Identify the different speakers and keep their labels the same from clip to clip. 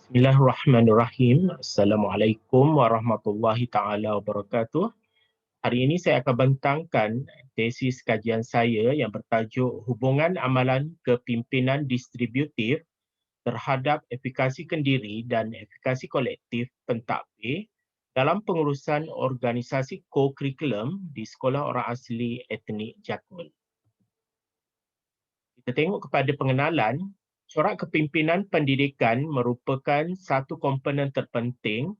Speaker 1: Bismillahirrahmanirrahim. Assalamualaikum warahmatullahi taala wabarakatuh. Hari ini saya akan bentangkan tesis kajian saya yang bertajuk Hubungan Amalan Kepimpinan Distributif terhadap Efikasi Kendiri dan Efikasi Kolektif Pentadbir dalam pengurusan organisasi co-curriculum di Sekolah Orang Asli Etnik Jakun. Kita tengok kepada pengenalan, corak kepimpinan pendidikan merupakan satu komponen terpenting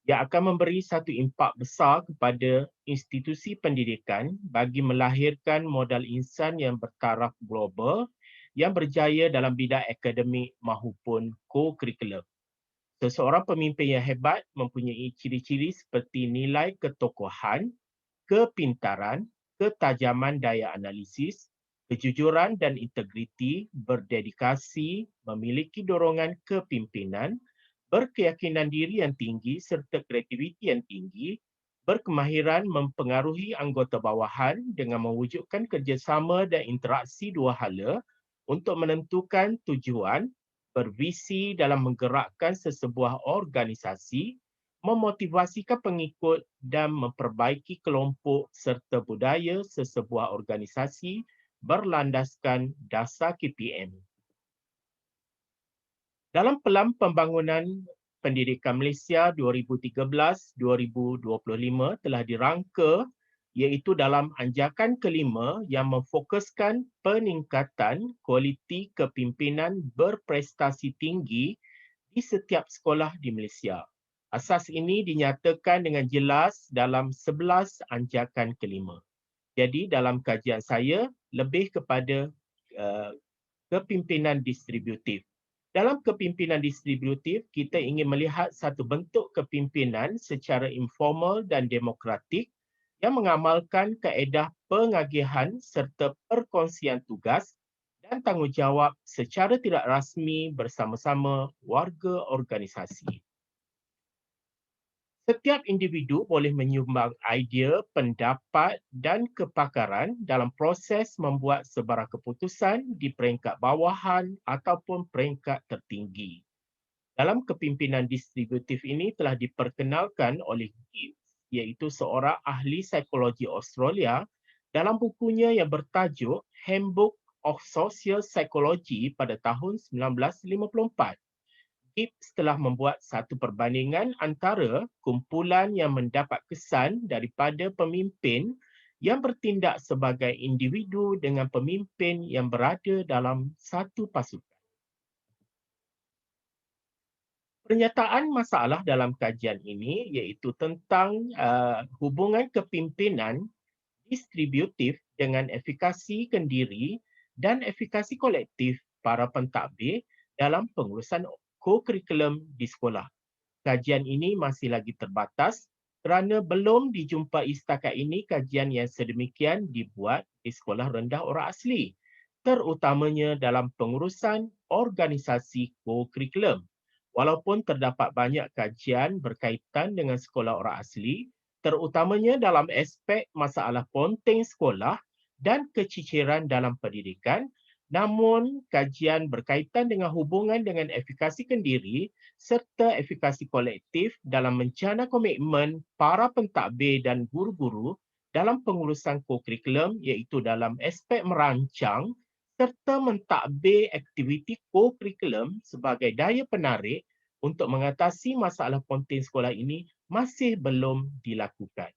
Speaker 1: yang akan memberi satu impak besar kepada institusi pendidikan bagi melahirkan modal insan yang bertaraf global yang berjaya dalam bidang akademik maupun co-curriculum. Seseorang pemimpin yang hebat mempunyai ciri-ciri seperti nilai ketokohan, kepintaran, ketajaman daya analisis, kejujuran dan integriti, berdedikasi, memiliki dorongan kepimpinan, berkeyakinan diri yang tinggi serta kreativiti yang tinggi, berkemahiran mempengaruhi anggota bawahan dengan mewujudkan kerjasama dan interaksi dua hala untuk menentukan tujuan, bervisi dalam menggerakkan sesebuah organisasi, memotivasikan pengikut dan memperbaiki kelompok serta budaya sesebuah organisasi berlandaskan dasar KPM. Dalam Pelan Pembangunan Pendidikan Malaysia 2013-2025 telah dirangka iaitu dalam anjakan kelima yang memfokuskan peningkatan kualiti kepimpinan berprestasi tinggi di setiap sekolah di Malaysia. Asas ini dinyatakan dengan jelas dalam 11 anjakan kelima. Jadi dalam kajian saya lebih kepada uh, kepimpinan distributif. Dalam kepimpinan distributif, kita ingin melihat satu bentuk kepimpinan secara informal dan demokratik yang mengamalkan kaedah pengagihan serta perkongsian tugas dan tanggungjawab secara tidak rasmi bersama-sama warga organisasi. Setiap individu boleh menyumbang idea, pendapat dan kepakaran dalam proses membuat sebarang keputusan di peringkat bawahan ataupun peringkat tertinggi. Dalam kepimpinan distributif ini telah diperkenalkan oleh Gibbs, iaitu seorang ahli psikologi Australia dalam bukunya yang bertajuk Handbook of Social Psychology pada tahun 1954. Gibbs telah membuat satu perbandingan antara kumpulan yang mendapat kesan daripada pemimpin yang bertindak sebagai individu dengan pemimpin yang berada dalam satu pasukan. Pernyataan masalah dalam kajian ini iaitu tentang hubungan kepimpinan distributif dengan efikasi kendiri dan efikasi kolektif para pentadbir dalam pengurusan co-curriculum di sekolah. Kajian ini masih lagi terbatas kerana belum dijumpai setakat ini kajian yang sedemikian dibuat di sekolah rendah orang asli, terutamanya dalam pengurusan organisasi co-curriculum. Walaupun terdapat banyak kajian berkaitan dengan sekolah orang asli, terutamanya dalam aspek masalah ponteng sekolah dan keciciran dalam pendidikan, namun kajian berkaitan dengan hubungan dengan efikasi kendiri serta efikasi kolektif dalam mencana komitmen para pentadbir dan guru-guru dalam pengurusan co-curriculum iaitu dalam aspek merancang serta mentadbir aktiviti co-curriculum sebagai daya penarik untuk mengatasi masalah ponteng sekolah ini masih belum dilakukan.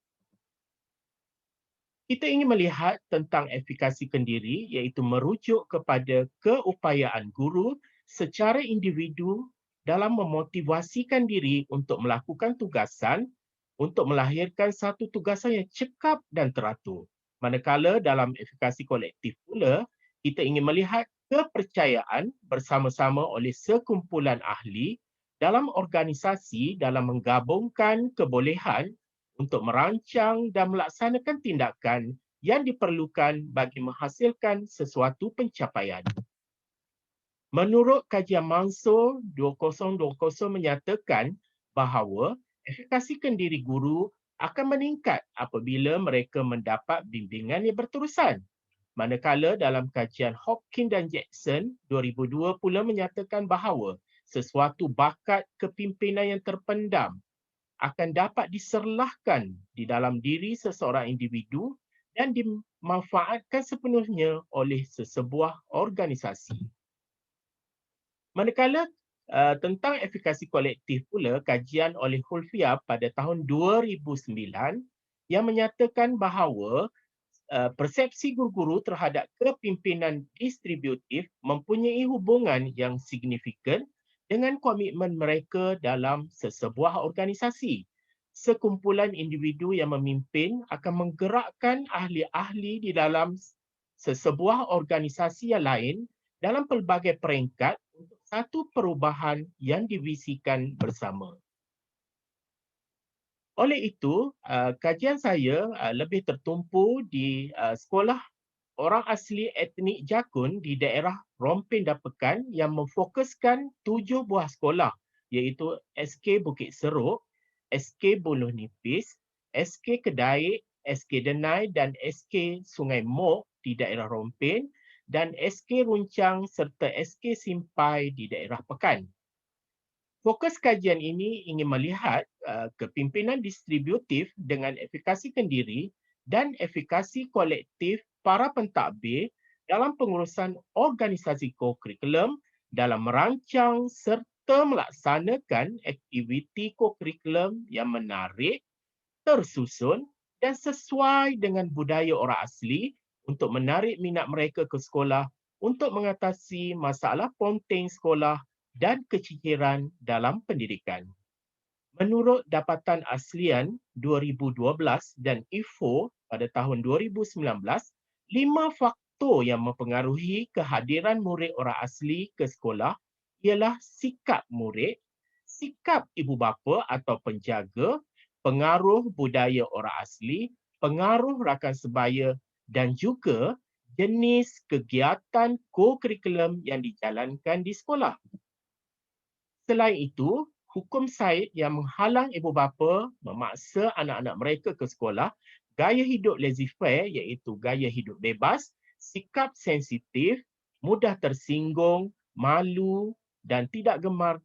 Speaker 1: Kita ingin melihat tentang efikasi kendiri iaitu merujuk kepada keupayaan guru secara individu dalam memotivasikan diri untuk melakukan tugasan untuk melahirkan satu tugasan yang cekap dan teratur. Manakala dalam efikasi kolektif pula, kita ingin melihat kepercayaan bersama-sama oleh sekumpulan ahli dalam organisasi dalam menggabungkan kebolehan untuk merancang dan melaksanakan tindakan yang diperlukan bagi menghasilkan sesuatu pencapaian. Menurut kajian Mansur 2020 menyatakan bahawa efikasi kendiri guru akan meningkat apabila mereka mendapat bimbingan yang berterusan. Manakala dalam kajian Hopkins dan Jackson 2002 pula menyatakan bahawa sesuatu bakat kepimpinan yang terpendam akan dapat diserlahkan di dalam diri seseorang individu dan dimanfaatkan sepenuhnya oleh sesebuah organisasi. Manakala tentang efikasi kolektif pula, kajian oleh Hulfia pada tahun 2009 yang menyatakan bahawa persepsi guru-guru terhadap kepimpinan distributif mempunyai hubungan yang signifikan dengan komitmen mereka dalam sesebuah organisasi. Sekumpulan individu yang memimpin akan menggerakkan ahli-ahli di dalam sesebuah organisasi yang lain dalam pelbagai peringkat untuk satu perubahan yang divisikan bersama. Oleh itu, kajian saya lebih tertumpu di sekolah orang asli etnik Jakun di daerah Rompin dan Pekan yang memfokuskan 7 buah sekolah iaitu SK Bukit Seruk, SK Buloh Nipis, SK Kedaik, SK Denai dan SK Sungai Mok di daerah Rompin dan SK Runcang serta SK Simpai di daerah Pekan. Fokus kajian ini ingin melihat kepimpinan distributif dengan efikasi kendiri dan efikasi kolektif para pentadbir dalam pengurusan organisasi kokurikulum dalam merancang serta melaksanakan aktiviti kokurikulum yang menarik, tersusun dan sesuai dengan budaya orang asli untuk menarik minat mereka ke sekolah untuk mengatasi masalah ponteng sekolah dan keciciran dalam pendidikan. Menurut Dapatan Aslian 2012 dan IFO pada tahun 2019, 5 faktor yang mempengaruhi kehadiran murid orang asli ke sekolah ialah sikap murid, sikap ibu bapa atau penjaga, pengaruh budaya orang asli, pengaruh rakan sebaya dan juga jenis kegiatan kokurikulum yang dijalankan di sekolah. Selain itu, hukum Said yang menghalang ibu bapa memaksa anak-anak mereka ke sekolah, gaya hidup laissez-faire iaitu gaya hidup bebas, sikap sensitif, mudah tersinggung, malu dan tidak gemar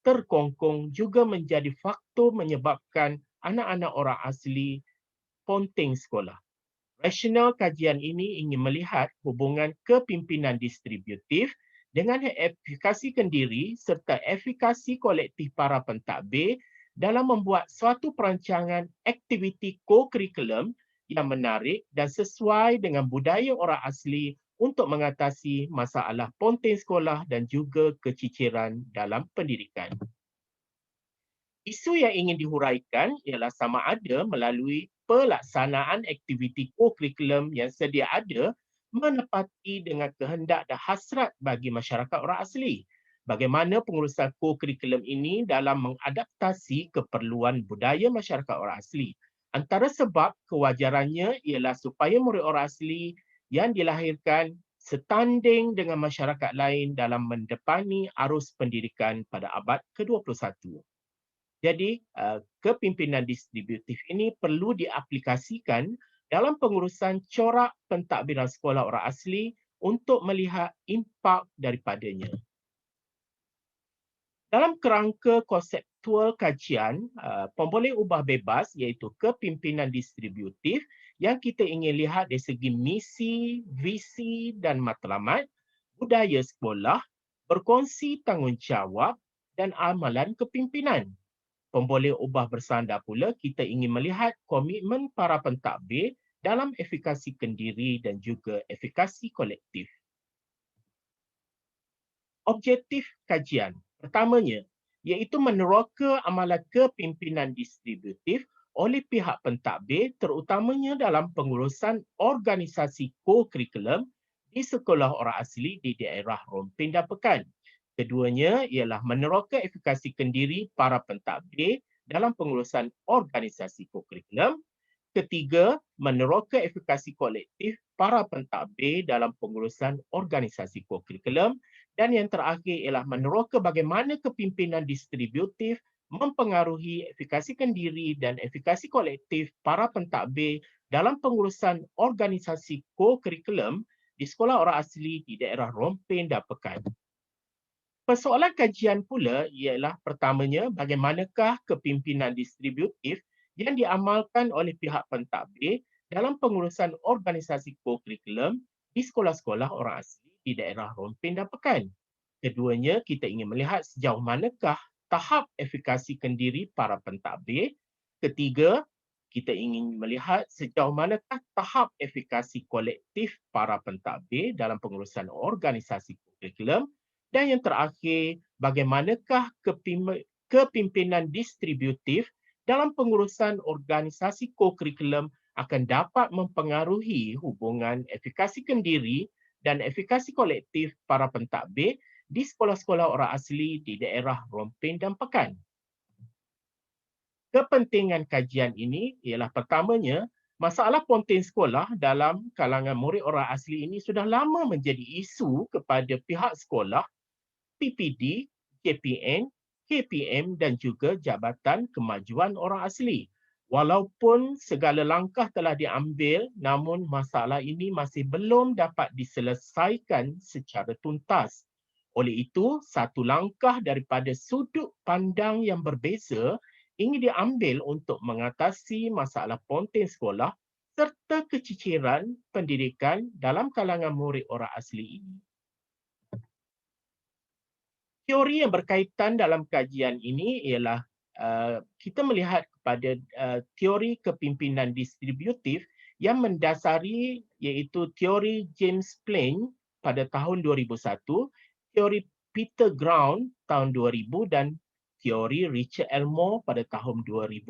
Speaker 1: terkongkong juga menjadi faktor menyebabkan anak-anak orang asli ponteng sekolah. Rasional kajian ini ingin melihat hubungan kepimpinan distributif dengan efikasi kendiri serta efikasi kolektif para pentadbir dalam membuat suatu perancangan aktiviti kokurikulum yang menarik dan sesuai dengan budaya orang asli untuk mengatasi masalah ponteng sekolah dan juga keciciran dalam pendidikan. Isu yang ingin dihuraikan ialah sama ada melalui pelaksanaan aktiviti kokurikulum yang sedia ada menepati dengan kehendak dan hasrat bagi masyarakat orang asli. Bagaimana pengurusan kokurikulum ini dalam mengadaptasi keperluan budaya masyarakat orang asli. Antara sebab kewajarannya ialah supaya murid orang asli yang dilahirkan setanding dengan masyarakat lain dalam mendepani arus pendidikan pada abad ke-21. Jadi, kepimpinan distributif ini perlu diaplikasikan dalam pengurusan corak pentadbiran sekolah orang asli untuk melihat impak daripadanya. Dalam kerangka konseptual kajian, pemboleh ubah bebas iaitu kepimpinan distributif yang kita ingin lihat dari segi misi, visi dan matlamat, budaya sekolah, berkongsi tanggungjawab dan amalan kepimpinan. Pemboleh ubah bersandar pula kita ingin melihat komitmen para pentadbir dalam efikasi kendiri dan juga efikasi kolektif. Objektif kajian pertamanya iaitu meneroka amalan kepimpinan distributif oleh pihak pentadbir terutamanya dalam pengurusan organisasi kokurikulum di sekolah orang asli di daerah Rompin dan Pekan. Keduanya ialah meneroka efikasi kendiri para pentadbir dalam pengurusan organisasi kokurikulum. Ketiga, meneroka efikasi kolektif para pentadbir dalam pengurusan organisasi kokurikulum. Dan yang terakhir ialah meneroka bagaimana kepimpinan distributif mempengaruhi efikasi kendiri dan efikasi kolektif para pentadbir dalam pengurusan organisasi kokurikulum di sekolah orang asli di daerah Rompin dan Pekan. Persoalan kajian pula ialah pertamanya bagaimanakah kepimpinan distributif yang diamalkan oleh pihak pentadbir dalam pengurusan organisasi co-curriculum di sekolah-sekolah orang asli di daerah Rompin dan Pekan. Keduanya, kita ingin melihat sejauh manakah tahap efikasi kendiri para pentadbir. Ketiga, kita ingin melihat sejauh manakah tahap efikasi kolektif para pentadbir dalam pengurusan organisasi kurikulum. Dan yang terakhir, bagaimanakah kepimpinan distributif dalam pengurusan organisasi co-curriculum akan dapat mempengaruhi hubungan efikasi kendiri dan efikasi kolektif para pentadbir di sekolah-sekolah orang asli di daerah Rompin dan Pekan. Kepentingan kajian ini ialah pertamanya, masalah pontin sekolah dalam kalangan murid orang asli ini sudah lama menjadi isu kepada pihak sekolah, PPD, KPN, KPM dan juga Jabatan Kemajuan Orang Asli. Walaupun segala langkah telah diambil, namun masalah ini masih belum dapat diselesaikan secara tuntas. Oleh itu, satu langkah daripada sudut pandang yang berbeza ingin diambil untuk mengatasi masalah pontin sekolah serta keciciran pendidikan dalam kalangan murid orang asli ini. Teori yang berkaitan dalam kajian ini ialah kita melihat kepada teori kepimpinan distributif yang mendasari iaitu teori James Plain pada tahun 2001, teori Peter Ground tahun 2000 dan teori Richard Elmore pada tahun 2000.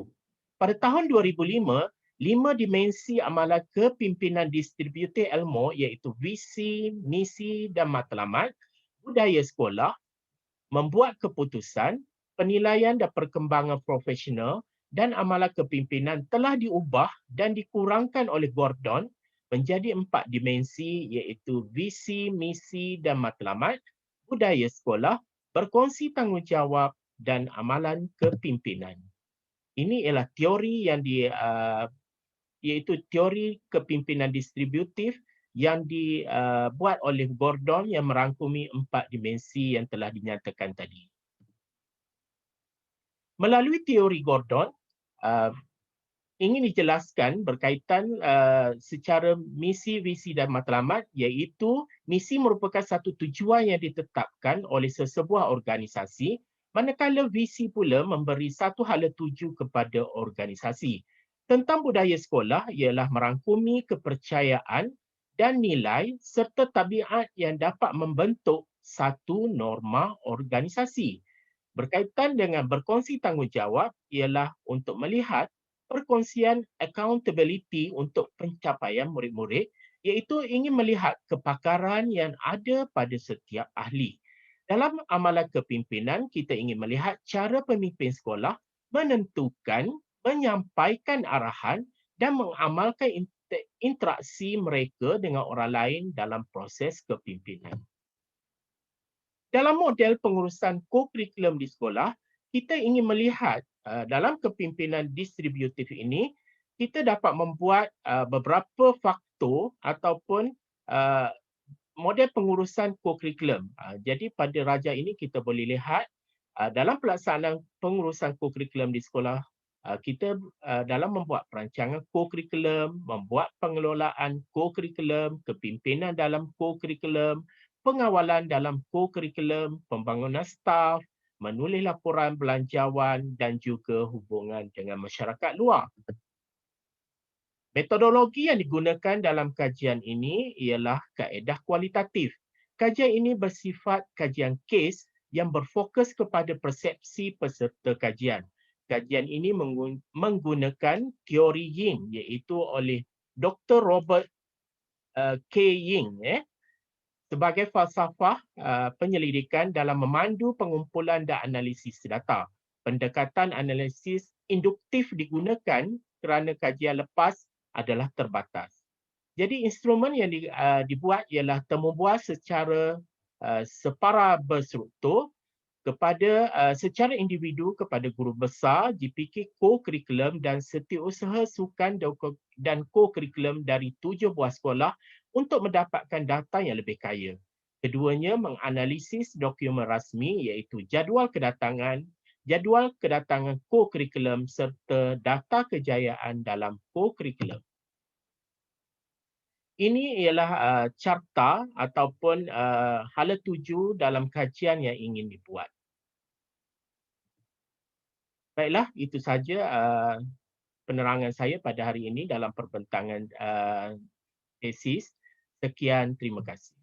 Speaker 1: Pada tahun 2005, 5 dimensi amalan kepimpinan distributif Elmore iaitu visi, misi dan matlamat, budaya sekolah, membuat keputusan, penilaian dan perkembangan profesional dan amalan kepimpinan telah diubah dan dikurangkan oleh Gordon menjadi 4 dimensi iaitu visi, misi dan matlamat, budaya sekolah, berkongsi tanggungjawab dan amalan kepimpinan. Ini ialah teori yang iaitu teori kepimpinan distributif yang dibuat oleh Gordon yang merangkumi 4 dimensi yang telah dinyatakan tadi. Melalui teori Gordon, ingin dijelaskan berkaitan secara misi, visi dan matlamat, iaitu misi merupakan satu tujuan yang ditetapkan oleh sesebuah organisasi, manakala visi pula memberi satu hala tuju kepada organisasi. Tentang budaya sekolah ialah merangkumi kepercayaan dan nilai serta tabiat yang dapat membentuk satu norma organisasi. Berkaitan dengan berkongsi tanggungjawab ialah untuk melihat perkongsian accountability untuk pencapaian murid-murid, iaitu ingin melihat kepakaran yang ada pada setiap ahli. Dalam amalan kepimpinan, kita ingin melihat cara pemimpin sekolah menentukan, menyampaikan arahan dan mengamalkan interaksi mereka dengan orang lain dalam proses kepimpinan. Dalam model pengurusan co-curriculum di sekolah, kita ingin melihat dalam kepimpinan distributif ini, kita dapat membuat beberapa faktor ataupun model pengurusan co-curriculum. Jadi pada raja ini kita boleh lihat dalam pelaksanaan pengurusan co-curriculum di sekolah, kita dalam membuat perancangan co-curriculum, membuat pengelolaan co-curriculum, kepimpinan dalam co-curriculum, pengawalan dalam co-curriculum, pembangunan staf, menulis laporan belanjawan dan juga hubungan dengan masyarakat luar. Metodologi yang digunakan dalam kajian ini ialah kaedah kualitatif. Kajian ini bersifat kajian kes yang berfokus kepada persepsi peserta kajian. Kajian ini menggunakan teori Ying iaitu oleh Dr. Robert K. Ying sebagai falsafah penyelidikan dalam memandu pengumpulan dan analisis data. Pendekatan analisis induktif digunakan kerana kajian lepas adalah terbatas. Jadi instrumen yang dibuat ialah temubual secara separa berstruktur kepada secara individu kepada guru besar, GPK co-curriculum dan setiausaha sukan dan co-curriculum dari 7 buah sekolah untuk mendapatkan data yang lebih kaya. Keduanya menganalisis dokumen rasmi iaitu jadual kedatangan co-curriculum serta data kejayaan dalam co-curriculum. Ini ialah carta ataupun hala tuju dalam kajian yang ingin dibuat. Baiklah, itu saja penerangan saya pada hari ini dalam perbincangan tesis. Sekian, terima kasih.